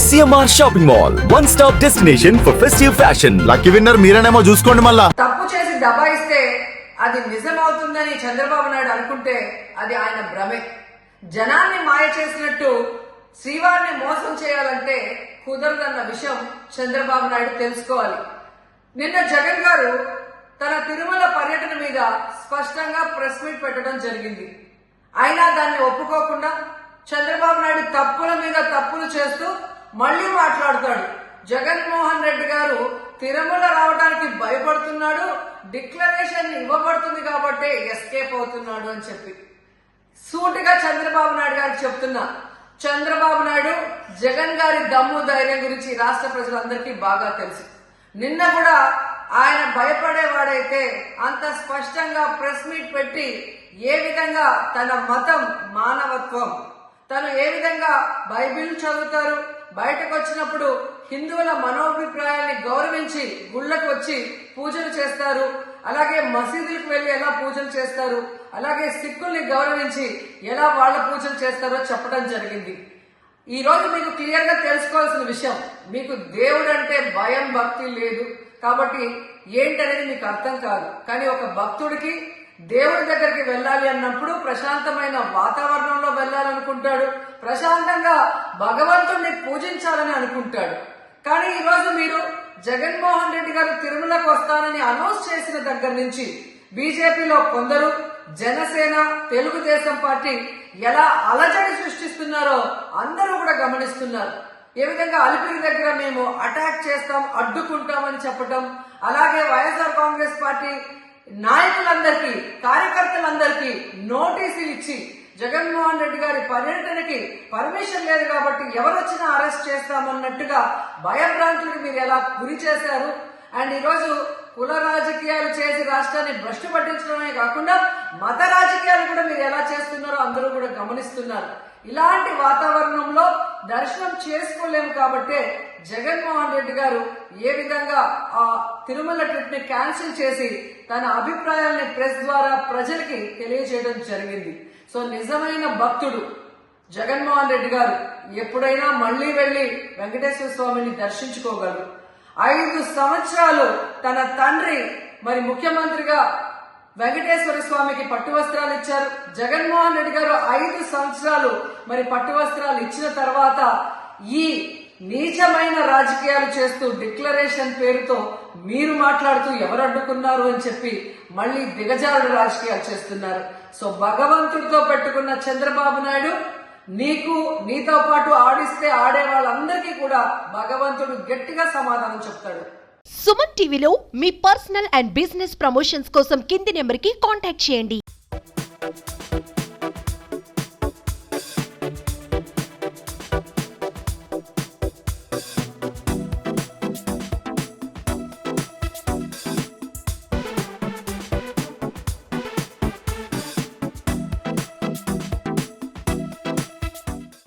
CMR shopping mall, one stop destination for festive fashion. Lucky winner మీరేనేమో చూసుకోండి. మళ్ళా తప్పు చేసి దబాయిస్తే అది నిజమవుతుందని చంద్రబాబు నాయుడు అనుకుంటే అది ఆయన భ్రమే. జనాన్ని మాయ చేసినట్టు శ్రీవారిని మోసం చేయాలంటే కుదరదన్న విషయం చంద్రబాబు నాయుడు తెలుసుకోవాలి. నిన్న జగన్ గారు తన తిరుమల పర్యటన మీద స్పష్టంగా ప్రెస్ మీట్ పెట్టడం జరిగింది. అయినా దాన్ని ఒప్పుకోకుండా చంద్రబాబు నాయుడు తప్పుల మీద తప్పులు చేస్తూ మళ్లీ మాట్లాడతాడు. జగన్మోహన్ రెడ్డి గారు తిరుమల రావడానికి భయపడుతున్నాడు, డిక్లరేషన్ ఇవ్వబడుతుంది కాబట్టి ఎస్కేప్ అవుతున్నాడు అని చెప్పి సూటిగా చంద్రబాబు నాయుడు గారికి చెప్తున్నా. చంద్రబాబు నాయుడు జగన్ గారి దమ్ము ధైర్యం గురించి రాష్ట్ర ప్రజలందరికీ బాగా తెలుసు. నిన్న కూడా ఆయన భయపడేవాడైతే అంత స్పష్టంగా ప్రెస్ మీట్ పెట్టి ఏ విధంగా తన మతం మానవత్వం, తను ఏ విధంగా బైబిల్ చదువుతారు, బయటకు వచ్చినప్పుడు హిందువుల మనోభిప్రాయాన్ని గౌరవించి గుళ్ళకు వచ్చి పూజలు చేస్తారు, అలాగే మసీదులకు వెళ్లి ఎలా పూజలు చేస్తారు, అలాగే సిక్కుల్ని గౌరవించి ఎలా వాళ్ళ పూజలు చేస్తారో చెప్పడం జరిగింది. ఈ రోజు మీకు క్లియర్ గా తెలుసుకోవాల్సిన విషయం, మీకు దేవుడు అంటే భయం భక్తి లేదు కాబట్టి ఏంటనేది మీకు అర్థం కాదు. కానీ ఒక భక్తుడికి దేవుడి దగ్గరికి వెళ్ళాలి అన్నప్పుడు ప్రశాంతమైన వాతావరణంలో వెళ్ళాలనుకుంటాడు, ప్రశాంతంగా భగవంతుడిని పూజించాలని అనుకుంటాడు. కానీ ఈ రోజు మీరు జగన్మోహన్ రెడ్డి గారు తిరుమలకు వస్తానని అనౌన్స్ చేసిన దగ్గర నుంచి బీజేపీలో కొందరు, జనసేన, తెలుగుదేశం పార్టీ ఎలా అలజడి సృష్టిస్తున్నారో అందరూ కూడా గమనిస్తున్నారు. ఏ విధంగా అలిపిరి దగ్గర మేము అటాక్ చేస్తాం, అడ్డుకుంటామని చెప్పటం, అలాగే వైఎస్ఆర్ కాంగ్రెస్ పార్టీ నాయకులందరికీ, కార్యకర్తలందరికీ నోటీసులు ఇచ్చి జగన్మోహన్ రెడ్డి గారి పర్యటనకి పర్మిషన్ లేదు కాబట్టి ఎవరొచ్చినా అరెస్ట్ చేస్తామన్నట్టుగా భయభ్రాంతులకు మీరు ఎలా గురి చేశారు. అండ్ ఈరోజు కుల రాజకీయాలు చేసి రాష్ట్రాన్ని భ్రష్టు పట్టించడమే కాకుండా మత రాజకీయాలు కూడా మీరు ఎలా చేస్తున్నారో అందరూ కూడా గమనిస్తున్నారు. ఇలాంటి వాతావరణంలో దర్శనం చేసుకోలేము కాబట్టే జగన్మోహన్ రెడ్డి గారు ఏ విధంగా ఆ తిరుమల ట్రిప్ ని క్యాన్సిల్ చేసి తన అభిప్రాయాల్ని ప్రెస్ ద్వారా ప్రజలకి తెలియజేయడం జరిగింది. సో నిజమైన భక్తుడు జగన్మోహన్ రెడ్డి గారు ఎప్పుడైనా మళ్లీ వెళ్లి వెంకటేశ్వర స్వామిని దర్శించుకోగలరు. 5 సంవత్సరాలు తన తండ్రి మరి ముఖ్యమంత్రిగా వెంకటేశ్వర స్వామికి పట్టు వస్త్రాలు ఇచ్చారు. జగన్మోహన్ రెడ్డి గారు 5 సంవత్సరాలు మరి పట్టు వస్త్రాలు ఇచ్చిన తర్వాత ఈ నీచమైన రాజకీయాలు చేస్తూ డిక్లరేషన్ పేరుతో మీరు మాట్లాడుతూ ఎవరు అడ్డుకున్నారు అని చెప్పి మళ్లీ దిగజారుడు రాజకీయాలు చేస్తున్నారు. సో భగవంతుడితో పెట్టుకున్న చంద్రబాబు నాయుడు నీతో పాటు ఆడిస్తే ఆడే వాళ్ళందరికీ కూడా భగవంతుడు గట్టిగా సమాధానం చెప్తాడు. సుమన్ టీవీలో మీ పర్సనల్ అండ్ బిజినెస్ ప్రమోషన్స్ కోసం కింది నెంబర్కి కాంటాక్ట్ చేయండి.